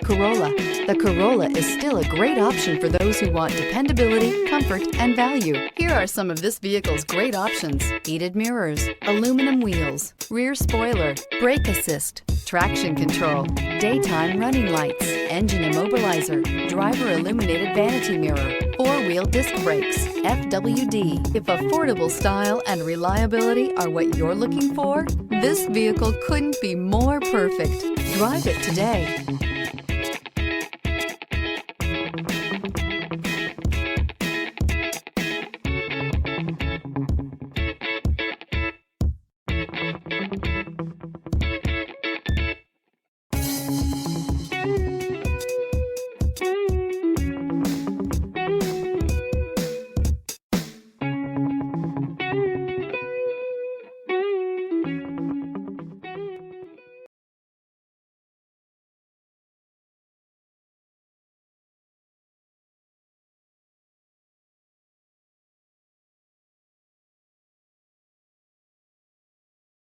Corolla. The Corolla is still a great option for those who want dependability, comfort, and value. Here are some of this vehicle's great options: heated mirrors, aluminum wheels, rear spoiler, brake assist, traction control, daytime running lights, engine immobilizer, driver illuminated vanity mirror, four-wheel disc brakes, FWD. If affordable style and reliability are what you're looking for, this vehicle couldn't be more perfect. Drive it today.